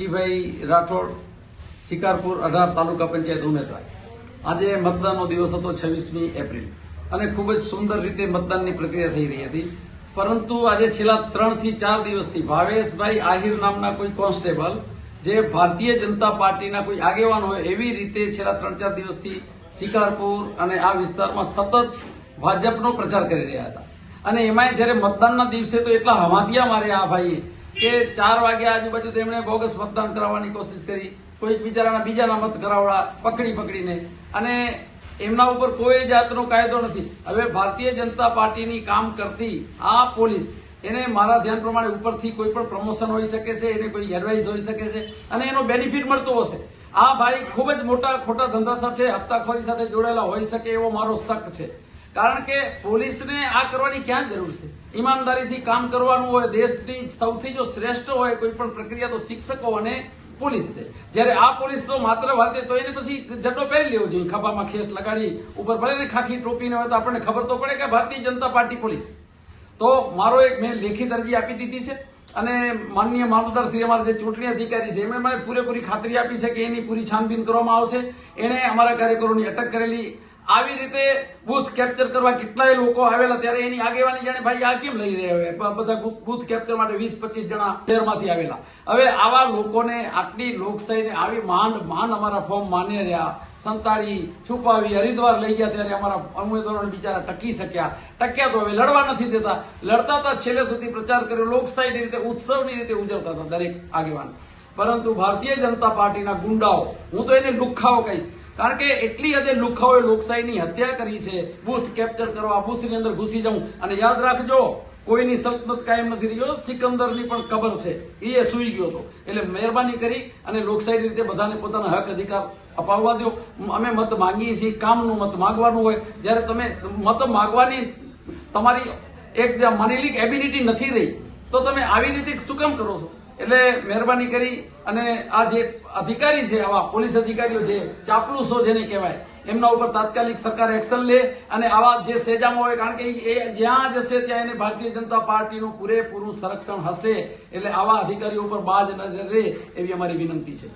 કેશરીભાઈ રાઠોડ, શિકારપુર 18 તાલુકા પંચાયત ઉમેદવાર। આજે મતદાનનો દિવસ હતો 26મી એપ્રિલ અને ખૂબ જ સુંદર રીતે મતદાનની પ્રક્રિયા થઈ રહી હતી। પરંતુ આજે છેલ્લા 3 થી 4 દિવસથી ભાવેશભાઈ આહિર નામના કોઈ કોન્સ્ટેબલ જે ભારતીય જનતા પાર્ટીના કોઈ આગેવાન હોય એવી રીતે છેલ્લા 3-4 દિવસથી શિકારપુર અને આ વિસ્તારમાં સતત ભાજપનો પ્રચાર કરી રહ્યા હતા અને એમાંય જ્યારે મતદાનના દિવસે તો એટલા હમાતિયા માર્યા આ ભાઈએ કે 4 વાગ્યા આજુબાજુ તેમણે બોગસ મતદાન કરાવવાની કોશિશ કરી, કોઈ બિચારાના બીજાના મત કરાવડા પકડીને, અને એમના ઉપર કોઈ જાતનો કાયદો નથી। હવે ભારતીય જનતા પાર્ટીની કામ કરતી આ પોલીસ એને મારા ધ્યાન પ્રમાણે ઉપરથી કોઈ પણ પ્રમોશન હોઈ શકે છે, એને કોઈ એડવાઇસ હોઈ શકે છે અને એનો બેનિફિટ મળતો હશે। આ ભાઈ ખૂબ જ મોટા ખોટા ધંધા સાથે હપ્તાખોરી સાથે જોડાયેલા હોઈ શકે એવો મારો શક છે। કારણ કે પોલીસને આ કરવાની ક્યાં જરૂર છે? ઈમાનદારીથી કામ કરવાનું હોય, દેશની સૌથી જો શ્રેષ્ઠ હોય કોઈ પણ પ્રક્રિયા તો શિક્ષકો અને પોલીસ છે। જ્યારે આ પોલીસ તો માત્ર વાતે તો એને પછી જડો પહેરી લેવો જોઈએ, ખભામાં ખેસ લગાડી ઉપર ભલે ને ખાખી ટોપીને હોય તો આપણને ખબર તો પડે કે ભારતીય જનતા પાર્ટી પોલીસ। તો મારો એક મેં લેખિત અરજી આપી દીધી છે અને માનનીય મામલતદાર શ્રી અમારા જે ચૂંટણી અધિકારી છે એમણે મને પૂરેપૂરી ખાતરી આપી છે કે એની પૂરી છાનબીન કરવામાં આવશે। એણે અમારા કાર્યકરોની અટક કરેલી, આવી રીતે બૂથ કેપ્ચર કરવા કેટલાય લોકો આવેલા ત્યારે એની આગેવાની જાણે ભાઈ આ કેમ લઈ રહ્યા બધા બૂથ કેપ્ચર માટે 20-25 જણા શહેરમાંથી આવેલા। હવે આવા લોકોને આટલી લોકશાહીને આવી માંડ અમારા ફોર્મ માન્ય રહ્યા, સંતાડી છુપાવી હરિદ્વાર લઈ ગયા ત્યારે અમારા ઉમેદવારોને બિચારા ટક્યા તો હવે લડવા નથી દેતા। લડતા હતા છેલ્લે સુધી પ્રચાર કર્યો, લોકશાહીની રીતે ઉત્સવની રીતે ઉજવતા હતા દરેક આગેવાન। પરંતુ ભારતીય જનતા પાર્ટીના ગુંડાઓ, હું તો એને લુખ્ખાઓ કહીશ, કારણ કે એટલી હદે લુખાઓએ લોકશાહીની હત્યા કરી છે। બૂથ કેપ્ચર કરવા, બૂથની અંદર ઘૂસી જવું, અને યાદ રાખજો કોઈની સલ્તનત કાયમ નથી રહ્યો, સિકંદરની પણ કબર છે, એ સૂઈ ગયો હતો। એટલે મહેરબાની કરી અને લોકશાહી રીતે બધાને પોતાના હક અધિકાર અપાવવા દો। અમે મત માંગીએ છીએ, કામનું મત માંગવાનું હોય। જ્યારે તમે મત માંગવાની તમારી એક માનેલી એબિલિટી નથી રહી તો તમે આવી રીતે શું કામ કરો છો? એટલે મહેરબાની કરી અને આ જે અધિકારી છે, આવા પોલીસ અધિકારીઓ છે, ચાપલુસો જેને કહેવાય, એમના ઉપર તાત્કાલિક સરકાર એક્શન લે અને આવા જે સેજામાં હોય, કારણ કે એ જ્યાં જશે ત્યાં એને ભારતીય જનતા પાર્ટીનું પૂરેપૂરું સંરક્ષણ હશે। એટલે આવા અધિકારીઓ ઉપર બાજ નજર રહે એવી અમારી વિનંતી છે।